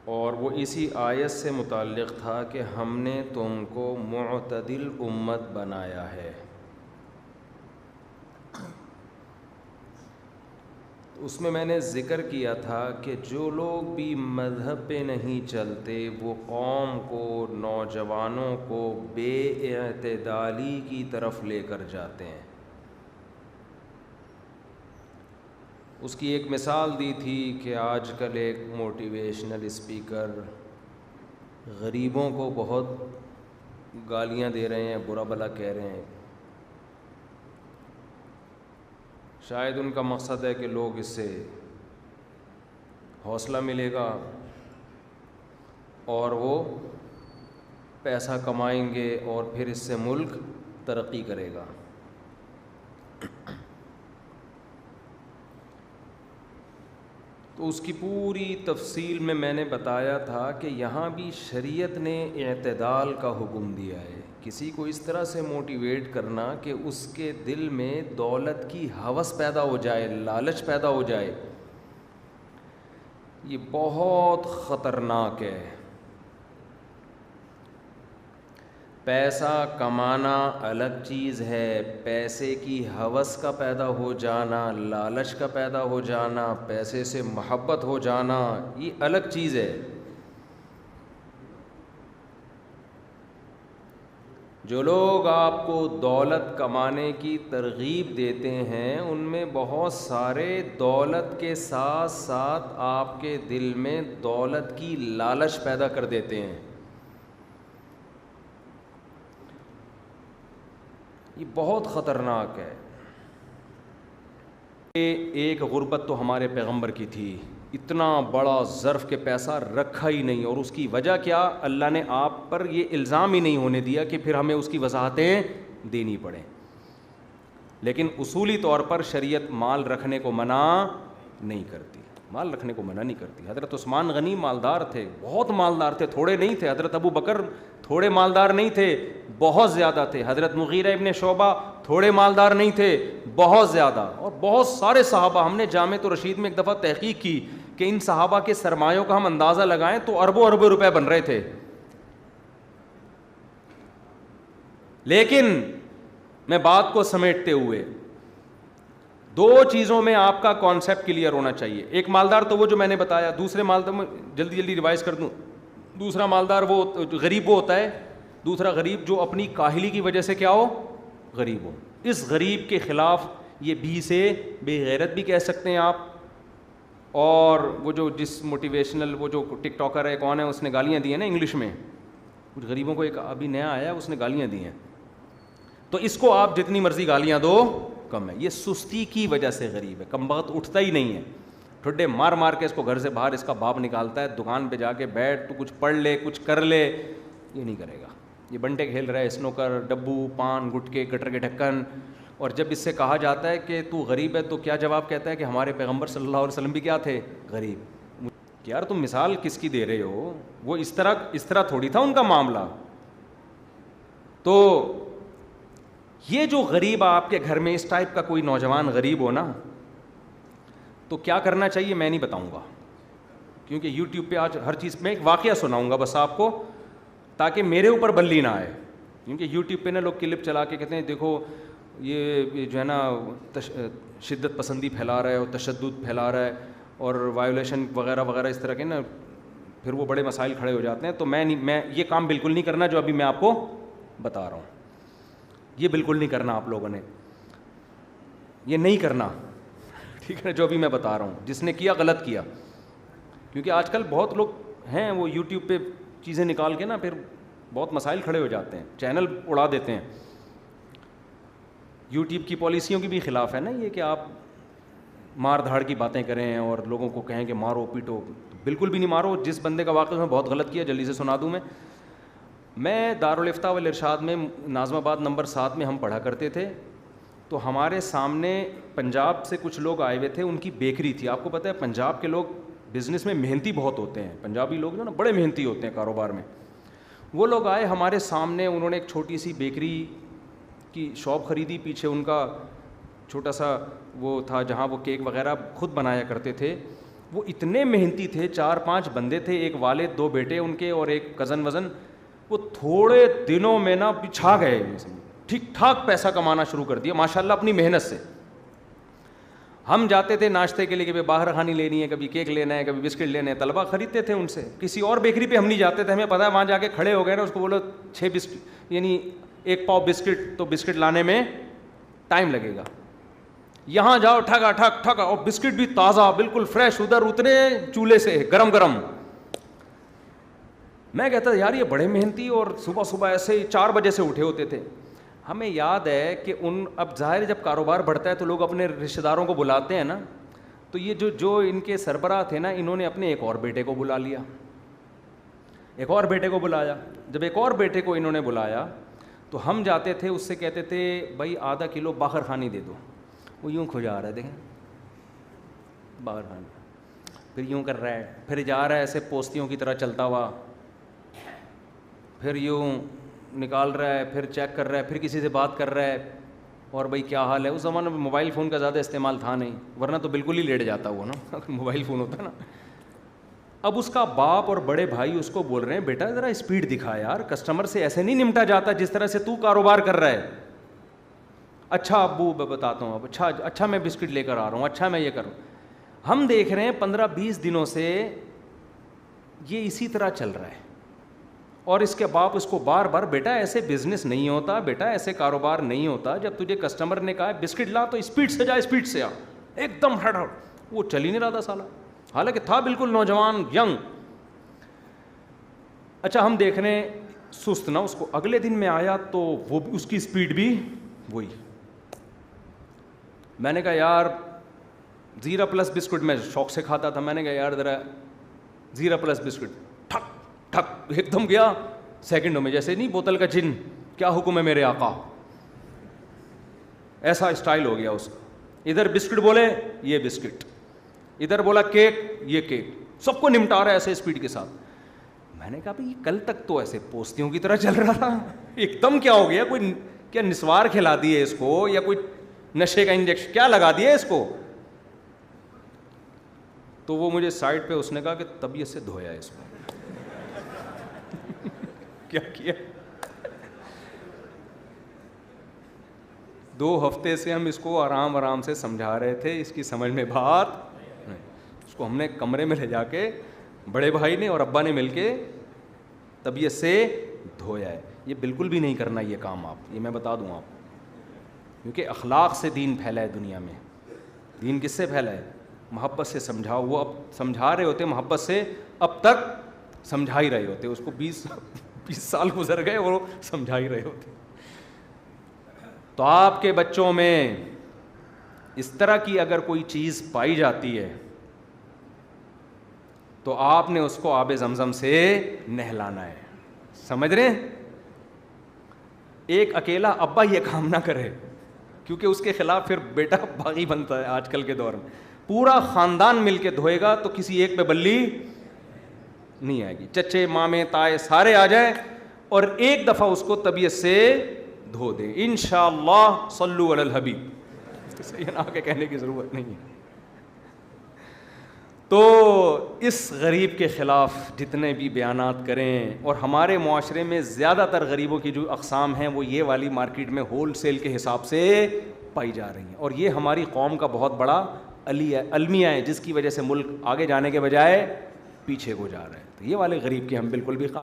اور وہ اسی آیت سے متعلق تھا کہ ہم نے تم کو معتدل امت بنایا ہے. اس میں نے ذکر کیا تھا کہ جو لوگ بھی مذہب پہ نہیں چلتے وہ قوم کو، نوجوانوں کو بے اعتدالی کی طرف لے کر جاتے ہیں. اس کی ایک مثال دی تھی کہ آج کل ایک موٹیویشنل اسپیکر غریبوں کو بہت گالیاں دے رہے ہیں، برا بھلا کہہ رہے ہیں. شاید ان کا مقصد ہے کہ لوگ اس سے حوصلہ ملے گا اور وہ پیسہ کمائیں گے اور پھر اس سے ملک ترقی کرے گا. تو اس کی پوری تفصیل میں نے بتایا تھا کہ یہاں بھی شریعت نے اعتدال کا حکم دیا ہے. کسی کو اس طرح سے موٹیویٹ کرنا کہ اس کے دل میں دولت کی ہوس پیدا ہو جائے، لالچ پیدا ہو جائے، یہ بہت خطرناک ہے. پیسہ کمانا الگ چیز ہے، پیسے کی ہوس کا پیدا ہو جانا، لالچ کا پیدا ہو جانا، پیسے سے محبت ہو جانا، یہ الگ چیز ہے. جو لوگ آپ کو دولت کمانے کی ترغیب دیتے ہیں ان میں بہت سارے دولت کے ساتھ ساتھ آپ کے دل میں دولت کی لالچ پیدا کر دیتے ہیں. یہ بہت خطرناک ہے. ایک غربت تو ہمارے پیغمبر کی تھی، اتنا بڑا ظرف کے پیسہ رکھا ہی نہیں، اور اس کی وجہ کیا؟ اللہ نے آپ پر یہ الزام ہی نہیں ہونے دیا کہ پھر ہمیں اس کی وضاحتیں دینی پڑیں. لیکن اصولی طور پر شریعت مال رکھنے کو منع نہیں کرتی، مال رکھنے کو منع نہیں کرتی. حضرت عثمان غنی مالدار تھے، بہت مالدار تھے، تھوڑے نہیں تھے. حضرت ابو بکر تھوڑے مالدار نہیں تھے، بہت زیادہ تھے. حضرت مغیرہ ابن شعبہ تھوڑے مالدار نہیں تھے، بہت زیادہ. اور بہت سارے صحابہ، ہم نے جامعۃ الرشید میں ایک دفعہ تحقیق کی کہ ان صحابہ کے سرمایوں کا ہم اندازہ لگائیں تو اربوں اربوں روپے بن رہے تھے. لیکن میں بات کو سمیٹتے ہوئے دو چیزوں میں آپ کا کانسیپٹ کلیئر ہونا چاہیے. ایک مالدار تو وہ جو میں نے بتایا، دوسرے مالدار میں جلدی ریوائز کر دوں. دوسرا مالدار وہ غریب وہ ہوتا ہے، دوسرا غریب جو اپنی کاہلی کی وجہ سے کیا ہو، غریب ہو. اس غریب کے خلاف یہ بھی سے بے غیرت بھی کہہ سکتے ہیں آپ. اور وہ جو جس موٹیویشنل وہ جو ٹک ٹاکر ہے، کون ہے، اس نے گالیاں دی ہیں نا انگلش میں، کچھ غریبوں کو، ایک ابھی نیا آیا اس نے گالیاں دی ہیں. تو اس کو آپ جتنی مرضی گالیاں دو کم ہے. یہ سستی کی وجہ سے غریب ہے، کم بخت اٹھتا ہی نہیں ہے، ٹھڈے مار مار کے اس کو گھر سے باہر اس کا باپ نکالتا ہے. دکان پہ جا کے بیٹھ، تو کچھ پڑھ لے، کچھ کر لے، یہ نہیں کرے گا. یہ بنٹے کھیل رہا ہے، اسنوکر، ڈبو، پان، گٹکے، گٹر کے ڈھکن. اور جب اس سے کہا جاتا ہے کہ تو غریب ہے تو کیا جواب کہتا ہے کہ ہمارے پیغمبر صلی اللہ علیہ وسلم بھی کیا تھے، غریب. یار تم مثال کس کی دے رہے ہو؟ وہ اس طرح تھوڑی تھا ان کا معاملہ. تو یہ جو غریب آپ کے گھر میں اس ٹائپ کا کوئی نوجوان غریب ہو نا، تو کیا کرنا چاہیے میں نہیں بتاؤں گا، کیونکہ یوٹیوب پہ آج ہر چیز میں ایک واقعہ سناؤں گا بس آپ کو، تاکہ میرے اوپر بلی نہ آئے. کیونکہ یوٹیوب پہ نا لوگ کلپ چلا کے کہتے ہیں دیکھو یہ جو ہے نا شدت پسندی پھیلا رہا ہے اور تشدد پھیلا رہا ہے اور وائولیشن وغیرہ وغیرہ اس طرح کے نا، پھر وہ بڑے مسائل کھڑے ہو جاتے ہیں. تو میں یہ کام بالکل نہیں کرنا جو ابھی میں آپ کو بتا رہا ہوں. یہ بالکل نہیں کرنا، آپ لوگوں نے یہ نہیں کرنا، ٹھیک ہے، جو ابھی میں بتا رہا ہوں. جس نے کیا غلط کیا. کیونکہ آج کل بہت لوگ ہیں وہ یوٹیوب پہ چیزیں نکال کے نا پھر بہت مسائل کھڑے ہو جاتے ہیں، چینل اڑا دیتے ہیں. یوٹیوب کی پالیسیوں کی بھی خلاف ہے نا یہ کہ آپ مار دھاڑ کی باتیں کریں اور لوگوں کو کہیں کہ مارو پیٹو. بالکل بھی نہیں مارو. جس بندے کا واقعہ میں بہت غلط کیا جلدی سے سنا دوں. میں دارالفتاء والارشاد میں ناظم آباد نمبر 7 میں ہم پڑھا کرتے تھے. تو ہمارے سامنے پنجاب سے کچھ لوگ آئے ہوئے تھے، ان کی بیکری تھی. آپ کو پتہ ہے پنجاب کے لوگ بزنس میں محنتی بہت ہوتے ہیں، پنجابی لوگ جو نا بڑے محنتی ہوتے ہیں کاروبار میں. وہ لوگ آئے ہمارے سامنے، انہوں نے ایک چھوٹی سی بیکری کی شاپ خریدی, پیچھے ان کا چھوٹا سا وہ تھا جہاں وہ کیک وغیرہ خود بنایا کرتے تھے. وہ اتنے محنتی تھے, 4-5 بندے تھے, ایک والد 2 بیٹے ان کے اور ایک کزن وزن. وہ تھوڑے دنوں میں نا چھا گئے, ٹھیک ٹھاک پیسہ کمانا شروع کر دیا ماشاء اللہ اپنی محنت سے. ہم جاتے تھے ناشتے کے لیے, کہ باہر کھانی لینی ہے, کبھی کیک لینا ہے, کبھی بسکٹ لینا ہے, طلبہ خریدتے تھے ان سے. کسی اور بیکری پہ ہم نہیں جاتے تھے, ہمیں پتہ ہے وہاں جا کے کھڑے ہو گئے نا, اس کو بولو 6 بسکٹ یعنی 1 پاؤ بسکٹ, تو بسکٹ لانے میں ٹائم لگے گا. یہاں جاؤ ٹھگا ٹھگ ٹھگا, اور بسکٹ بھی تازہ بالکل فریش, ادھر اتنے چولہے سے گرم گرم. میں کہتا یار یہ بڑے محنتی, اور صبح صبح ایسے 4 بجے سے اٹھے ہوتے تھے. ہمیں یاد ہے کہ اب ظاہر جب کاروبار بڑھتا ہے تو لوگ اپنے رشتہ داروں کو بلاتے ہیں نا, تو یہ جو ان کے سربراہ تھے نا, انہوں نے اپنے ایک اور بیٹے کو بلا لیا, ایک اور بیٹے کو بلایا. جب ایک اور بیٹے کو انہوں نے بلایا تو ہم جاتے تھے اس سے کہتے تھے بھائی آدھا کلو باخر خانی دے دو. وہ یوں کھجا رہا ہے, دیکھیں باخر خانی, پھر یوں کر رہا ہے, پھر جا رہا ہے ایسے پوستیوں کی طرح چلتا ہوا, پھر یوں نکال رہا ہے, پھر چیک کر رہا ہے, پھر کسی سے بات کر رہا ہے, اور بھائی کیا حال ہے. اس زمانے میں موبائل فون کا زیادہ استعمال تھا نہیں, ورنہ تو بالکل ہی لیٹ جاتا وہ نا اگر موبائل فون ہوتا نا. اب اس کا باپ اور بڑے بھائی اس کو بول رہے ہیں بیٹا ذرا اسپیڈ دکھا یار, کسٹمر سے ایسے نہیں نمٹا جاتا جس طرح سے تو کاروبار کر رہا ہے. اچھا ابو بتاتا ہوں, اب اچھا میں بسکٹ لے کر آ رہا ہوں, اچھا میں یہ کروں. ہم دیکھ رہے ہیں 15-20 دنوں سے یہ اسی طرح چل رہا ہے, اور اس کے باپ اس کو بار بار بیٹا ایسے بزنس نہیں ہوتا, بیٹا ایسے کاروبار نہیں ہوتا, جب تجھے کسٹمر نے کہا بسکٹ لا تو اسپیڈ سے جا, اسپیڈ سے آ, ایک دم ہٹ. وہ چل ہی نہیں رہا تھا سالا, حالانکہ تھا بالکل نوجوان ینگ. اچھا ہم دیکھ رہے ہیں سست نا, اس کو اگلے دن میں آیا تو وہ اس کی اسپیڈ بھی وہی. میں نے کہا یار زیرا پلس بسکٹ میں شوق سے کھاتا تھا, میں نے کہا یار ذرا زیرا پلس بسکٹ, ٹھک ٹھک ایک دم گیا سیکنڈوں میں, جیسے نہیں بوتل کا جن, کیا حکم ہے میرے آقا, ایسا اسٹائل ہو گیا اس کا. ادھر بسکٹ بولے یہ بسکٹ, ادھر بولا کیک یہ کیک, سب کو نمٹا رہا ہے ایسے اسپیڈ کے ساتھ. میں نے کہا بھائی کل تک تو ایسے پوستیوں کی طرح چل رہا تھا, ایک دم کیا ہو گیا, کوئی کیا نسوار کھلا دیے اس کو, یا کوئی نشے کا انجیکشن کیا لگا دیا اس کو. تو وہ مجھے سائڈ پہ اس نے کہا کہ طبیعت سے دھویا ہے اس کو. کیا 2 ہفتے سے ہم اس کو آرام سے سمجھا رہے تھے, اس کی سمجھ میں بات نہیں. اس کو ہم نے کمرے میں لے جا کے بڑے بھائی نے اور ابا نے مل کے طبیعت سے دھویا ہے. یہ بالکل بھی نہیں کرنا یہ کام آپ, یہ میں بتا دوں آپ, کیونکہ اخلاق سے دین پھیلا ہے دنیا میں. دین کس سے پھیلا ہے؟ محبت سے سمجھاؤ. وہ اب سمجھا رہے ہوتے محبت سے, اب تک سمجھا ہی رہے ہوتے, اس کو 20 سال گزر گئے اور وہ سمجھا ہی رہے ہوتے. تو آپ کے بچوں میں اس طرح کی اگر کوئی چیز پائی جاتی ہے تو آپ نے اس کو آب زمزم سے نہلانا ہے. سمجھ رہے ہیں؟ ایک اکیلا ابا یہ کام نہ کرے, کیونکہ اس کے خلاف پھر بیٹا باغی بنتا ہے آج کل کے دور میں. پورا خاندان مل کے دھوئے گا تو کسی ایک پہ بلی نہیں آئے گی. چچے مامے تائے سارے آ جائیں اور ایک دفعہ اس کو طبیعت سے دھو دیں, انشاءاللہ صلو علی الحبیب. صحیح نہ کے کہنے کی ضرورت نہیں ہے. تو اس غریب کے خلاف جتنے بھی بیانات کریں, اور ہمارے معاشرے میں زیادہ تر غریبوں کی جو اقسام ہیں وہ یہ والی مارکیٹ میں ہول سیل کے حساب سے پائی جا رہی ہیں, اور یہ ہماری قوم کا بہت بڑا المیہ ہے جس کی وجہ سے ملک آگے جانے کے بجائے پیچھے کو جا رہا ہے. تو یہ والے غریب کی ہم بالکل بھی